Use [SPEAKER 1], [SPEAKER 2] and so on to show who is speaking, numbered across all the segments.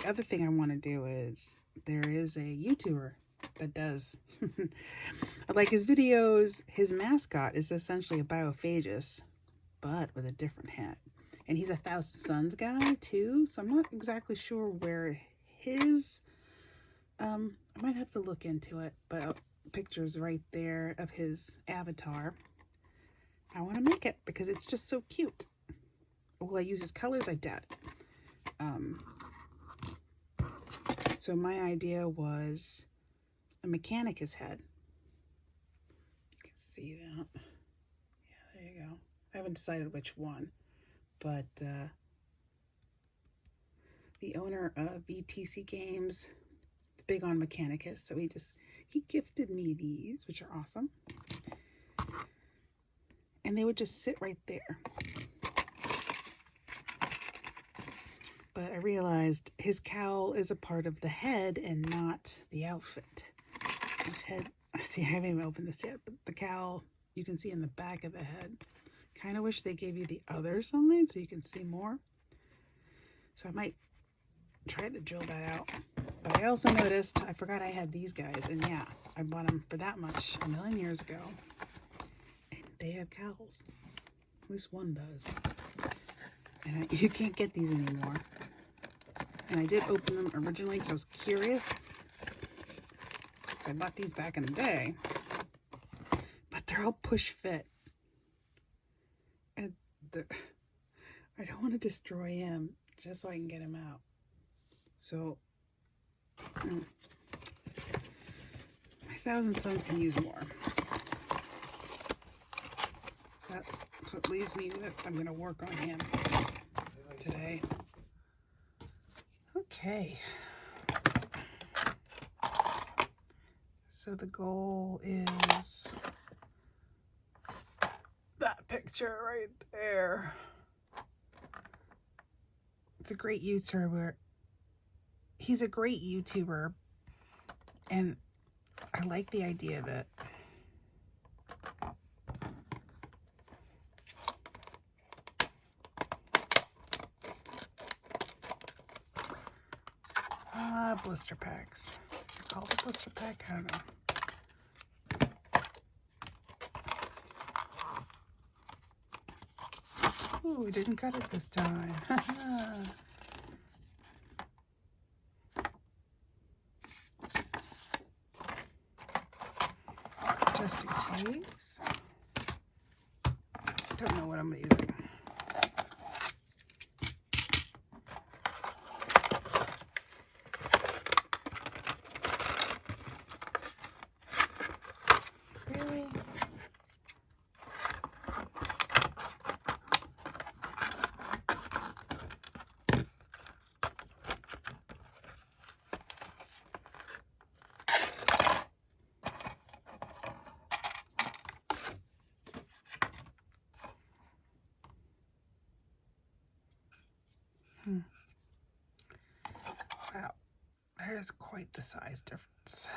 [SPEAKER 1] the other thing I want to do is, there is a YouTuber that does, I like his videos. His mascot is essentially a Biophagus, but with a different head. And he's a Thousand Suns guy too, so I'm not exactly sure where his, I might have to look into it, but pictures right there of his avatar. I want to make it because it's just so cute. Will I use his colors? I doubt it. So my idea was a Mechanicus head. You can see that. Yeah, there you go. I haven't decided which one, but the owner of ETC Games is big on Mechanicus, so he gifted me these, which are awesome. And they would just sit right there. But I realized his cowl is a part of the head and not the outfit. His head, see, I haven't even opened this yet, but the cowl you can see in the back of the head. Kind of wish they gave you the other side so you can see more. So I might try to drill that out. But I also noticed, I forgot I had these guys, and yeah, I bought them for that much a million years ago. And they have cowls. At least one does. And you can't get these anymore. And I did open them originally because I was curious. I bought these back in the day. But they're all push fit. And I don't want to destroy him just so I can get him out. So, my Thousand Suns can use more. That's what leaves me with, I'm going to work on him today. Okay. So the goal is that picture right there. It's a great YouTuber. He's a great YouTuber, and I like the idea of it. Blister packs. Is it called a blister pack? I don't know. Ooh, we didn't cut it this time. Just in case. Don't know what I'm using. Really? Wow, there's quite the size difference.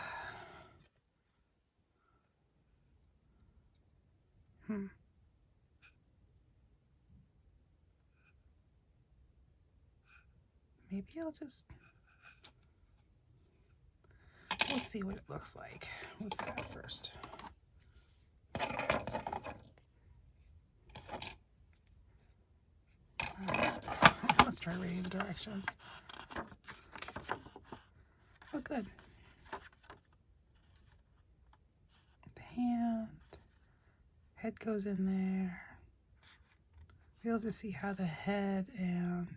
[SPEAKER 1] Maybe I'll just, we'll see what it looks like. We'll do that first. Let's try reading the directions. Oh, good. The hand, head goes in there. Be able to see how the head and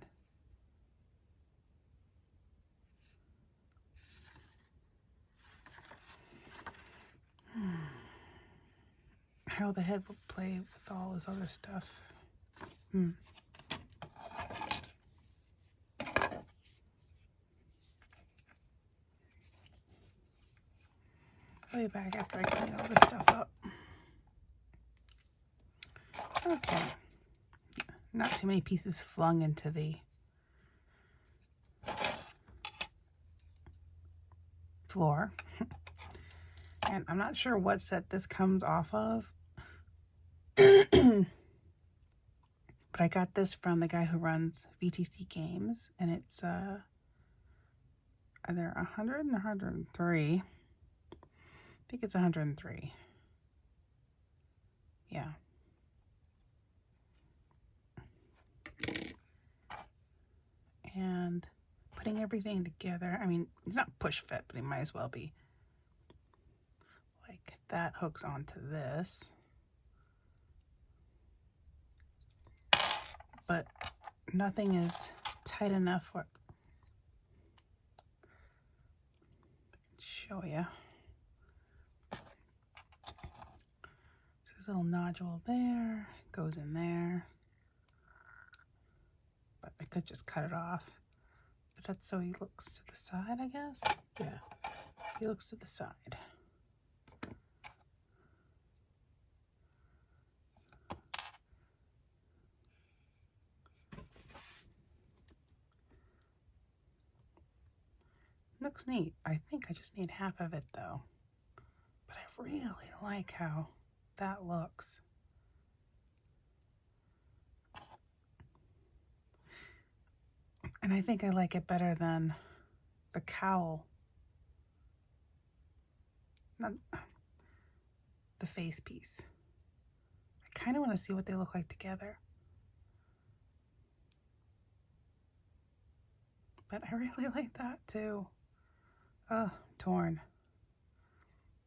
[SPEAKER 1] how the head will play with all this other stuff. I'll be back after I clean all this stuff up. Okay. Not too many pieces flung into the floor. And I'm not sure what set this comes off of. But I got this from the guy who runs VTC Games, and it's Are there 100 and 103? I think it's 103. Yeah. And putting everything together, I mean, it's not push fit, but it might as well be. Like that hooks onto this. But nothing is tight enough for, show you. This little nodule there, goes in there. But I could just cut it off. But that's so he looks to the side, I guess? Yeah, he looks to the side. Looks neat. I think I just need half of it though. But I really like how that looks. And I think I like it better than the cowl. Not the face piece. I kind of want to see what they look like together. But I really like that too. Oh, torn.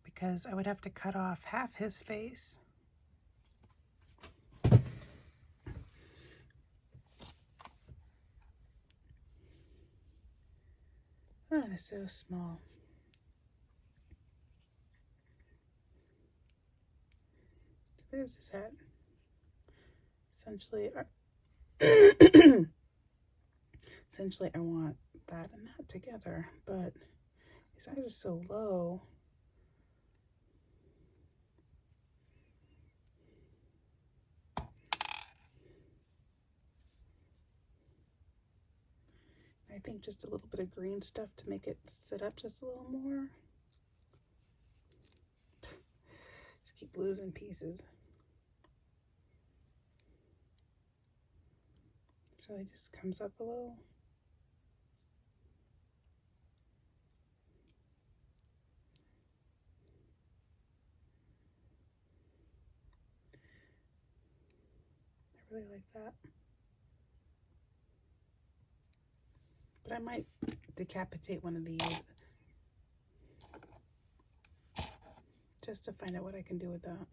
[SPEAKER 1] Because I would have to cut off half his face. Oh, they're so small. There's his head. Essentially, essentially I want that and that together, but his eyes are so low. I think just a little bit of green stuff to make it sit up just a little more. Just keep losing pieces. So it just comes up a little. I really like that. But I might decapitate one of these just to find out what I can do with that.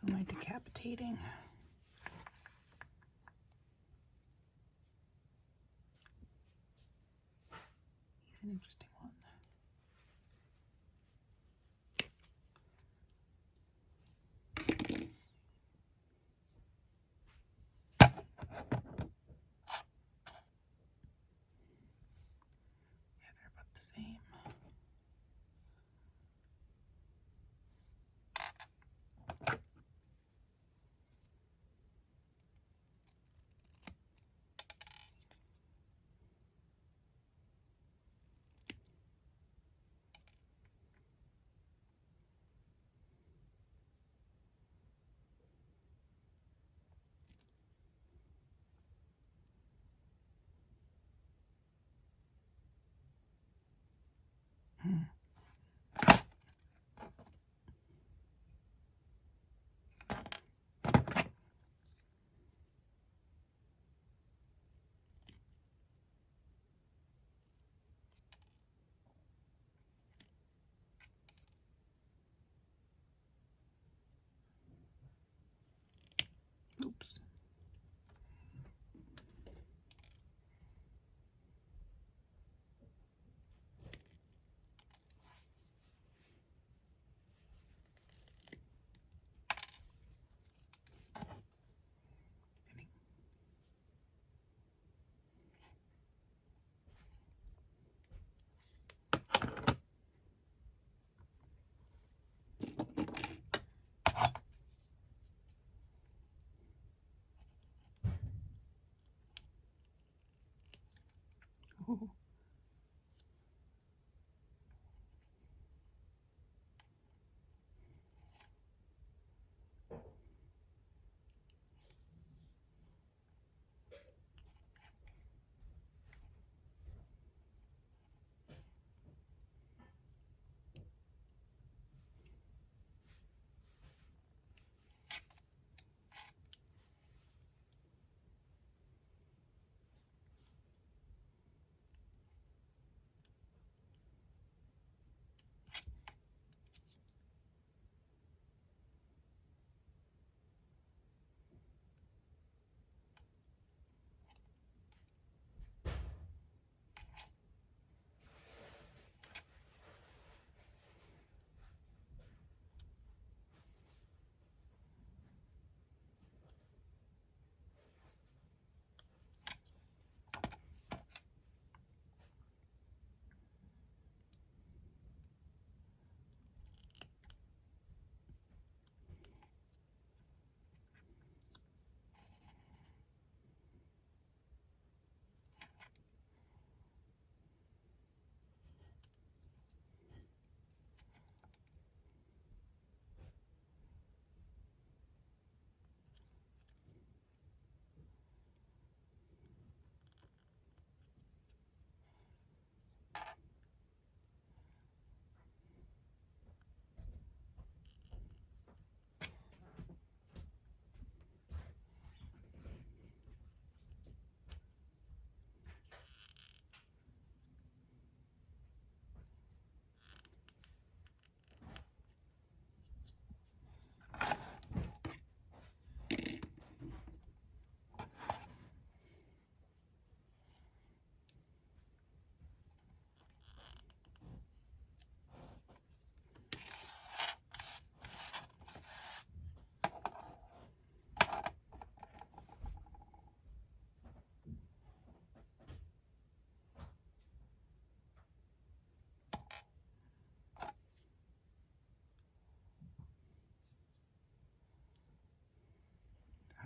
[SPEAKER 1] Who am I decapitating? He's an interesting one. Yeah, they're about the same. Ooh.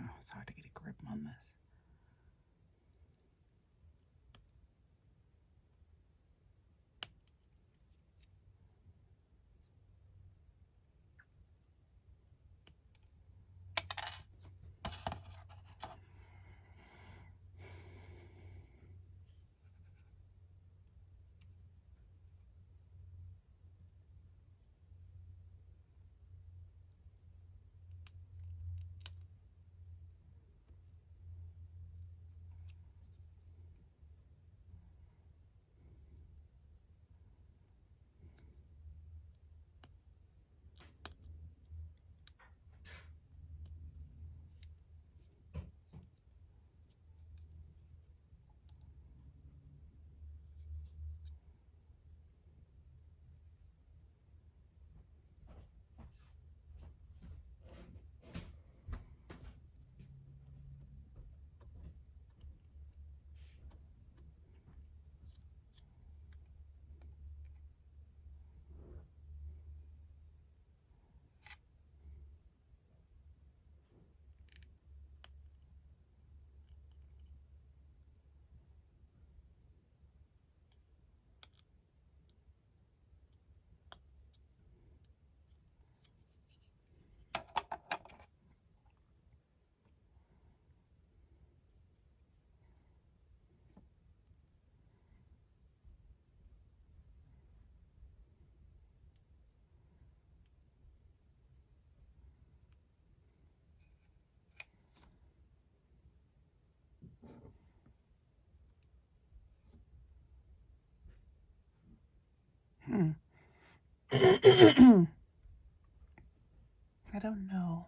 [SPEAKER 1] Oh, it's hard to get a grip on this. I don't know.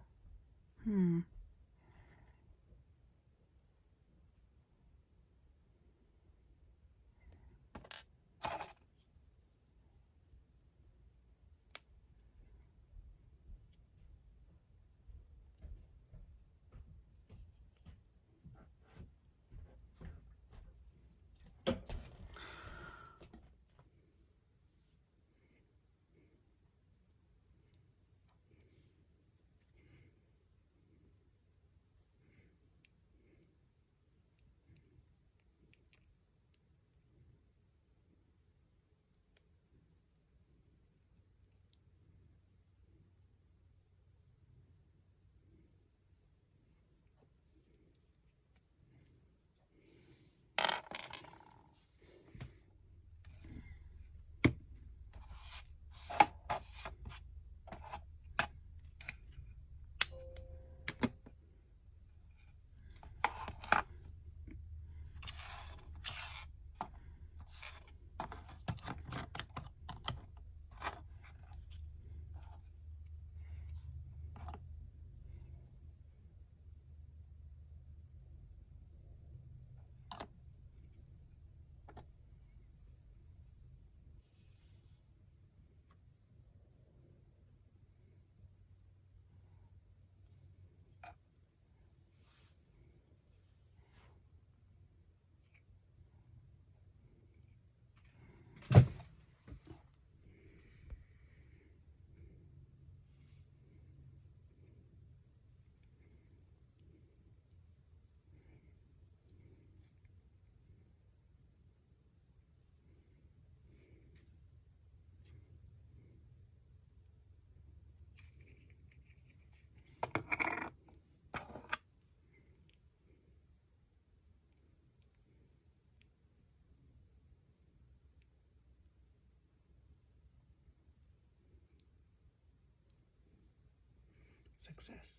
[SPEAKER 1] Success.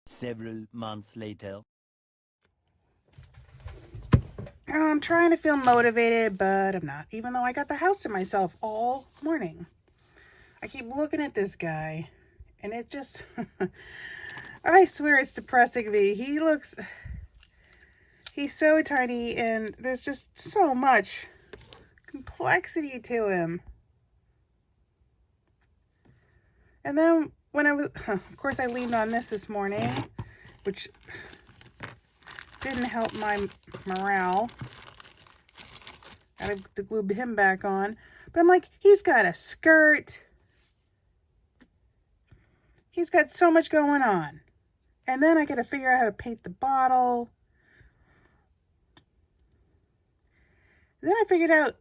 [SPEAKER 2] Several months later.
[SPEAKER 1] I'm trying to feel motivated, but I'm not, even though I got the house to myself all morning. I keep looking at this guy, and it just, I swear it's depressing me. He's so tiny, and there's just so much complexity to him. And then when of course I leaned on this morning, which didn't help my morale. Gotta glue him back on. But I'm like, he's got a skirt. He's got so much going on. And then I gotta figure out how to paint the bottle. Then I figured out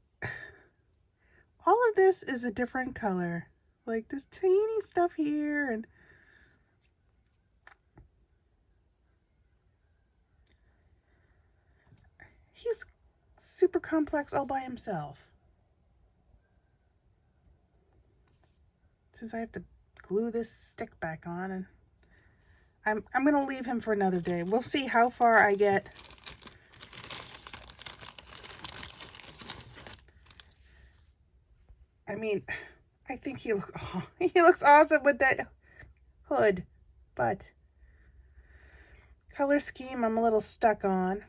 [SPEAKER 1] all of this is a different color. Like this teeny stuff here, and he's super complex all by himself. Since I have to glue this stick back on, and I'm gonna leave him for another day. We'll see how far I get. I mean, I think he looks awesome with that hood, but color scheme I'm a little stuck on.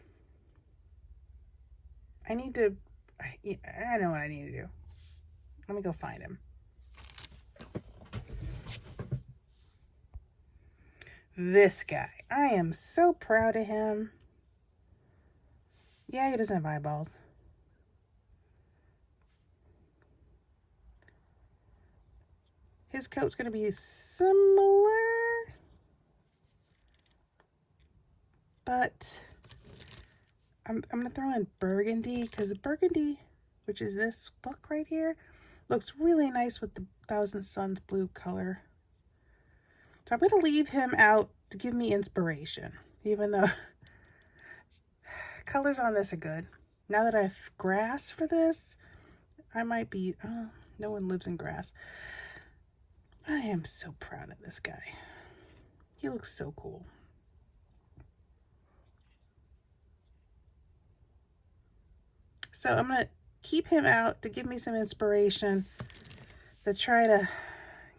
[SPEAKER 1] I know what I need to do. Let me go find him. this guy. I am so proud of him. Yeah, he doesn't have eyeballs. His coat's going to be similar, but I'm going to throw in burgundy, because the burgundy, which is this book right here, looks really nice with the Thousand Suns blue color. So I'm going to leave him out to give me inspiration, even though colors on this are good. Now that I have grass for this, I might be, oh, no one lives in grass. I am so proud of this guy. He looks so cool. So I'm going to keep him out to give me some inspiration to try to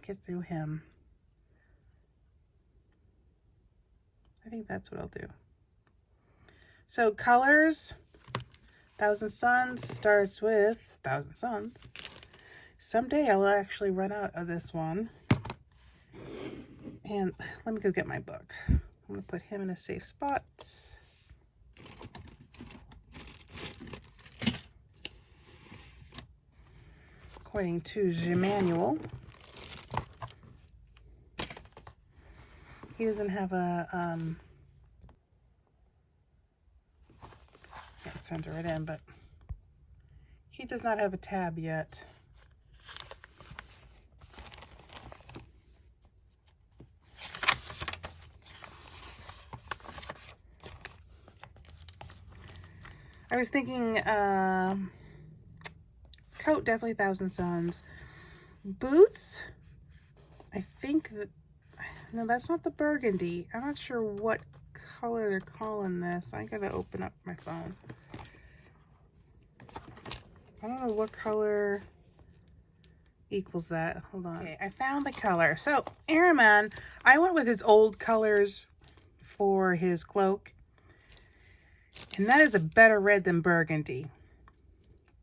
[SPEAKER 1] get through him. I think that's what I'll do. So colors, Thousand Suns starts with Thousand Suns. Someday I'll actually run out of this one. And let me go get my book. I'm going to put him in a safe spot. According to the manual, he doesn't have a, can't center it in, but he does not have a tab yet. I was thinking, coat, definitely Thousand Suns. Boots, I think that, no, that's not the burgundy. I'm not sure what color they're calling this. I gotta open up my phone. I don't know what color equals that. Hold on. Okay, I found the color. So, Airman, I went with his old colors for his cloak. And that is a better red than burgundy.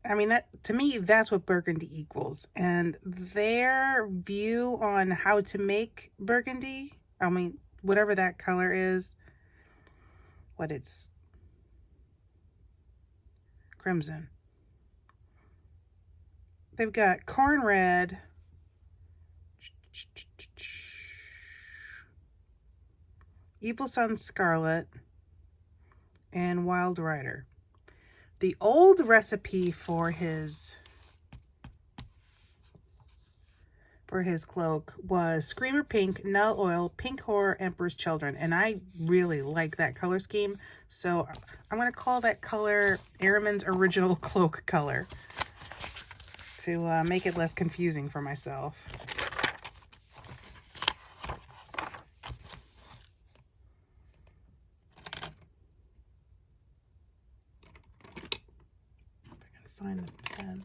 [SPEAKER 1] I mean, that to me, that's what burgundy equals. And their view on how to make burgundy, I mean, whatever that color is, what it's crimson. They've got corn red, Evil Sun Scarlet, and Wild Rider. The old recipe for his cloak was Screamer Pink, Null Oil, Pink Horror, Emperor's Children, and I really like that color scheme, so I'm going to call that color Airman's original cloak color to make it less confusing for myself. Find the pen.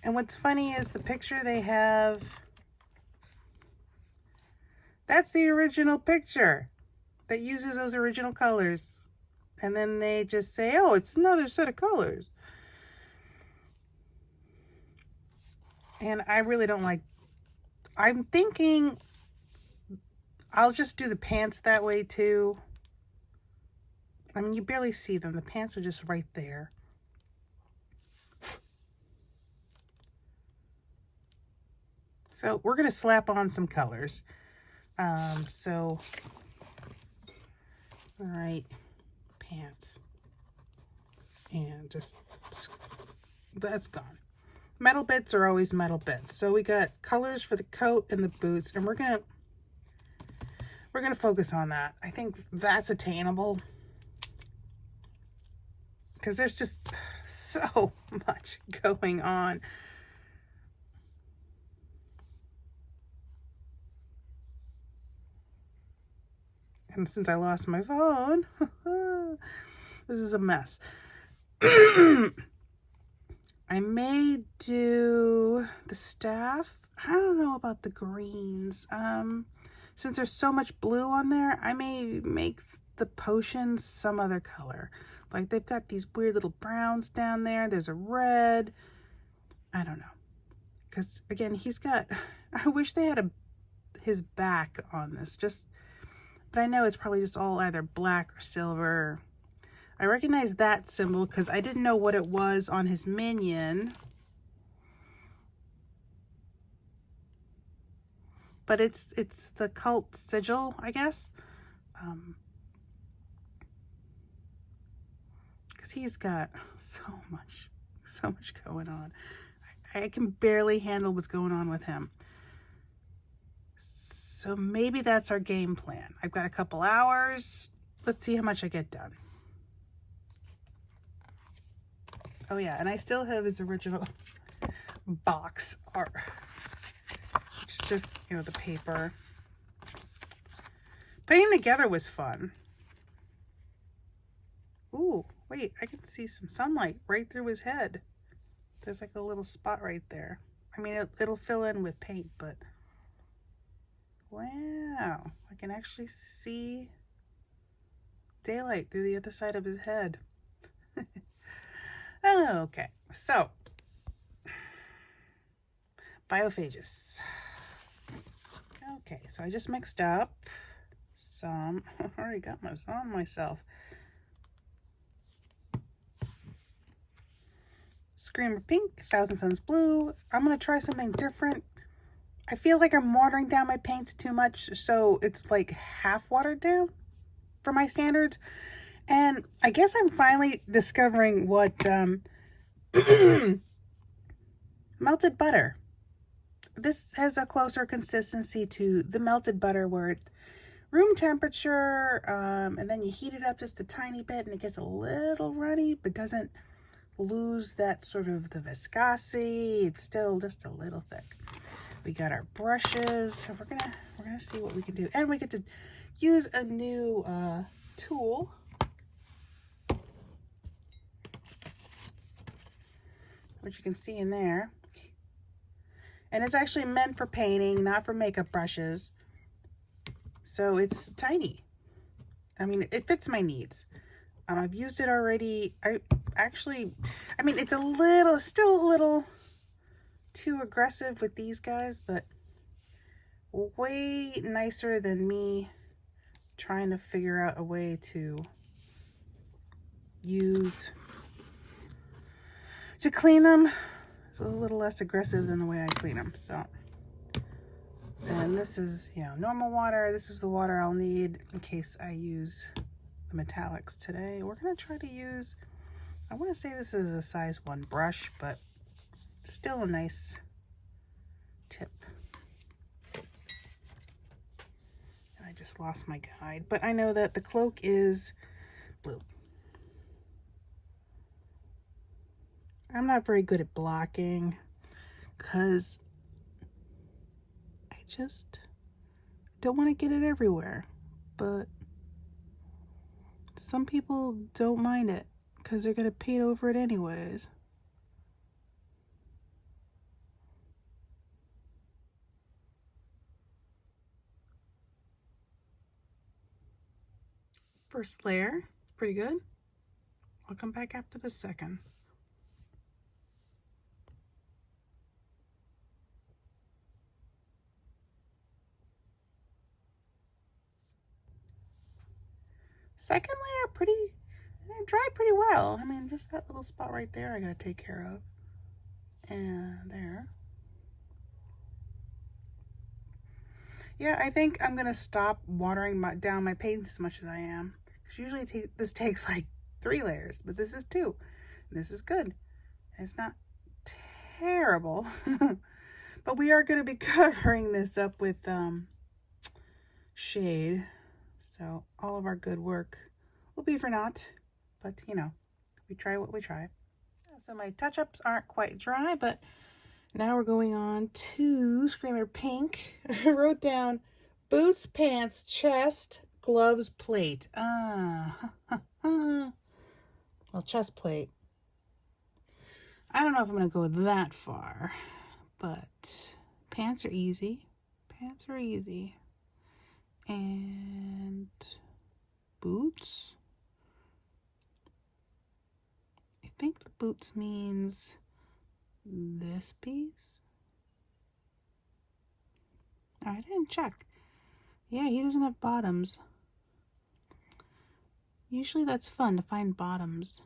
[SPEAKER 1] And what's funny is the picture they have, that's the original picture that uses those original colors. And then they just say, oh, it's another set of colors. And I really don't like, I'm thinking I'll just do the pants that way too. I mean, you barely see them. The pants are just right there. So we're going to slap on some colors. All right, pants. And just, that's gone. Metal bits are always metal bits. So we got colors for the coat and the boots, and we're gonna focus on that. I think that's attainable because there's just so much going on. And since I lost my phone, this is a mess. I may do the staff. I don't know about the greens. since there's so much blue on there, I may make the potions some other color. Like they've got these weird little browns down there. There's a red. I don't know. Because again, he's got, I wish they had his back on this, but I know it's probably just all either black or silver. I recognize that symbol because I didn't know what it was on his minion. But it's the cult sigil, I guess. Because he's got so much going on. I can barely handle what's going on with him. So maybe that's our game plan. I've got a couple hours. Let's see how much I get done. Oh yeah, and I still have his original box art. It's just, you know, the paper. Putting them together was fun. Ooh, wait, I can see some sunlight right through his head. There's like a little spot right there. I mean, it'll fill in with paint, but wow, I can actually see daylight through the other side of his head. Okay, so Biophagus. Okay, so I just mixed up some. I already got some on myself. Screamer Pink, Thousand Suns Blue. I'm going to try something different. I feel like I'm watering down my paints too much, so it's like half watered down for my standards. And I guess I'm finally discovering what melted butter. This has a closer consistency to the melted butter where it's room temperature, and then you heat it up just a tiny bit and it gets a little runny, but doesn't lose that sort of the viscosity. It's still just a little thick. We got our brushes, so we're gonna see what we can do, and we get to use a new tool. Which you can see in there. And it's actually meant for painting, not for makeup brushes. So it's tiny. I mean, it fits my needs. I've used it already. I mean, it's still a little too aggressive with these guys, but way nicer than me trying to figure out a way to clean them. It's a little less aggressive than the way I clean them. So, and this is, you know, normal water. This is the water I'll need in case I use the metallics today. We're going to try to use, I want to say this is a size 1 brush, but still a nice tip. And I just lost my guide, but I know that the cloak is blue. I'm not very good at blocking because I just don't want to get it everywhere. But some people don't mind it because they're going to paint over it anyways. First layer, pretty good. I'll come back after the second. Second layer, dried pretty well. I mean, just that little spot right there I gotta take care of. And there. Yeah, I think I'm gonna stop watering down my paints as much as I am. Because usually this takes like 3 layers, but this is 2. And this is good. It's not terrible. But we are gonna be covering this up with shade. So all of our good work will be for naught, but you know, we try what we try. So my touch-ups aren't quite dry, but now we're going on to Screamer Pink. I wrote down boots, pants, chest, gloves, plate. Well, chest plate. I don't know if I'm going to go that far, but pants are easy. Pants are easy. And boots. I think the boots means this piece. Oh, I didn't check. Yeah, he doesn't have bottoms. Usually that's fun to find bottoms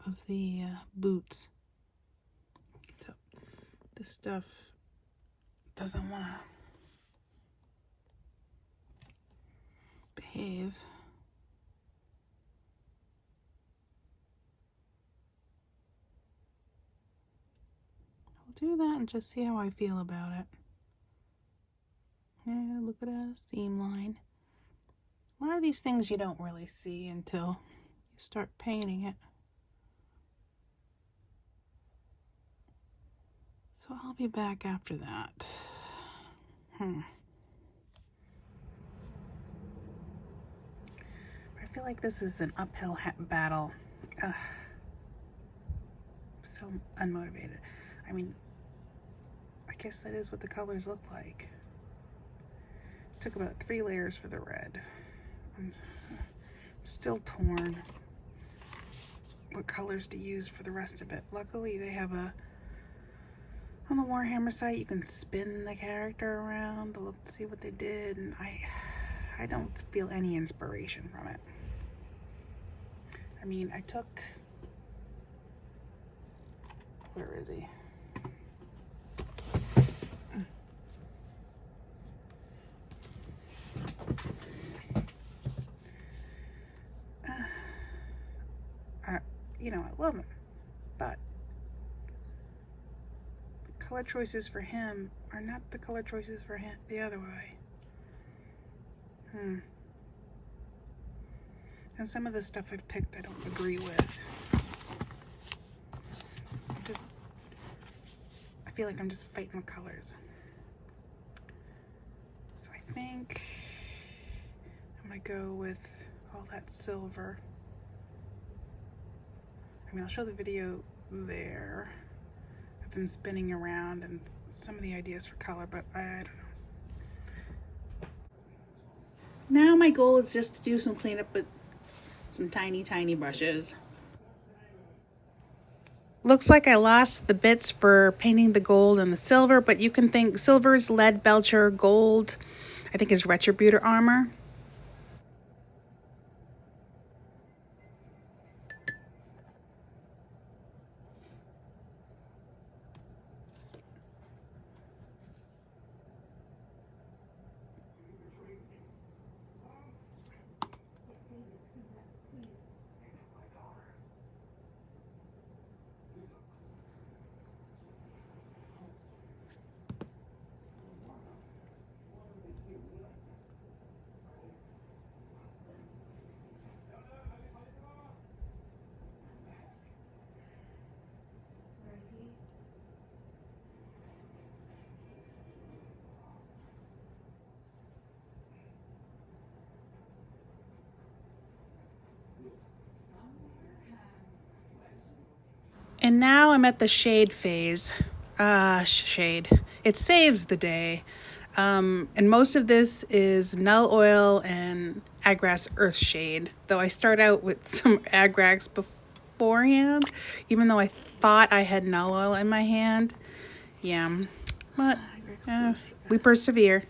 [SPEAKER 1] of the boots. So this stuff doesn't want to behave. I'll do that and just see how I feel about it. Yeah, look at that seam line. A lot of these things you don't really see until you start painting it. So I'll be back after that. I feel like this is an uphill battle. So unmotivated. I mean, I guess that is what the colors look like. Took about 3 layers for the red. I'm still torn what colors to use for the rest of it. Luckily they have on the Warhammer site you can spin the character around to look to see what they did, and I don't feel any inspiration from it. I mean, I took, where is he? You know, I love him, but color choices for him are not the color choices for him the other way. And some of the stuff I've picked I don't agree with. I feel like I'm just fighting with colors. So I think I'm gonna go with all that silver. I mean, I'll show the video there of them spinning around and some of the ideas for color, but I don't know. Now my goal is just to do some cleanup with some tiny brushes. Looks like I lost the bits for painting the gold and the silver, but you can think silver's lead belcher, gold I think is retributor armor. And now I'm at the shade phase. Shade. It saves the day. And most of this is Null Oil and Agrax Earth Shade, though I start out with some Agrax beforehand, even though I thought I had Null Oil in my hand. Yeah, but we persevere.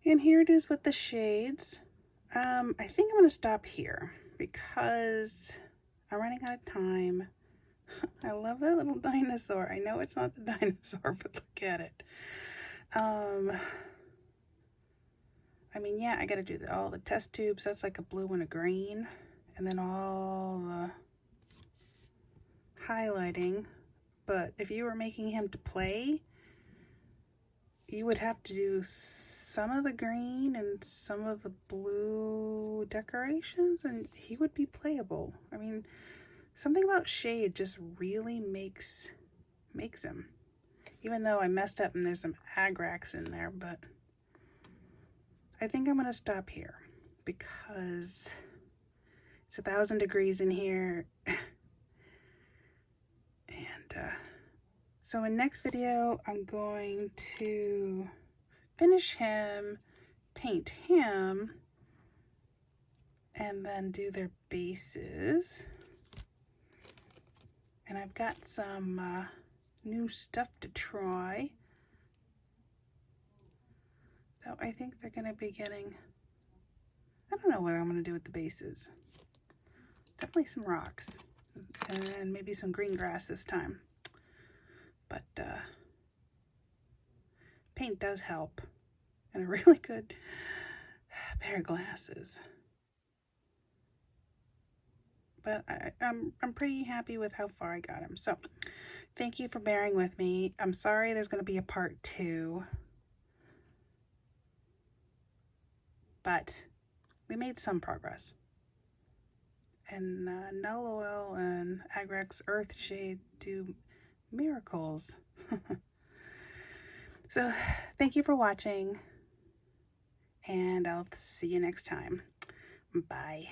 [SPEAKER 1] And here it is with the shades. I think I'm gonna stop here because I'm running out of time. I love that little dinosaur. I know it's not the dinosaur, but look at it. I I mean, yeah, I gotta do all the test tubes. That's like a blue and a green. And then all the highlighting. But if you were making him to play, you would have to do some of the green and some of the blue decorations, and he would be playable. I mean, something about shade just really makes him. Even though I messed up and there's some agrax in there, but I think I'm gonna stop here because it's 1,000 degrees in here. And so in next video, I'm going to finish him, paint him, and then do their bases. And I've got some new stuff to try. Though I think they're gonna be getting, I don't know what I'm gonna do with the bases. Definitely some rocks and maybe some green grass this time. But paint does help, and a really good pair of glasses. But I'm pretty happy with how far I got him. So thank you for bearing with me. I'm sorry there's going to be a part 2. But we made some progress. And Null Oil and Agrax Earthshade do miracles. So thank you for watching, and I'll see you next time. Bye.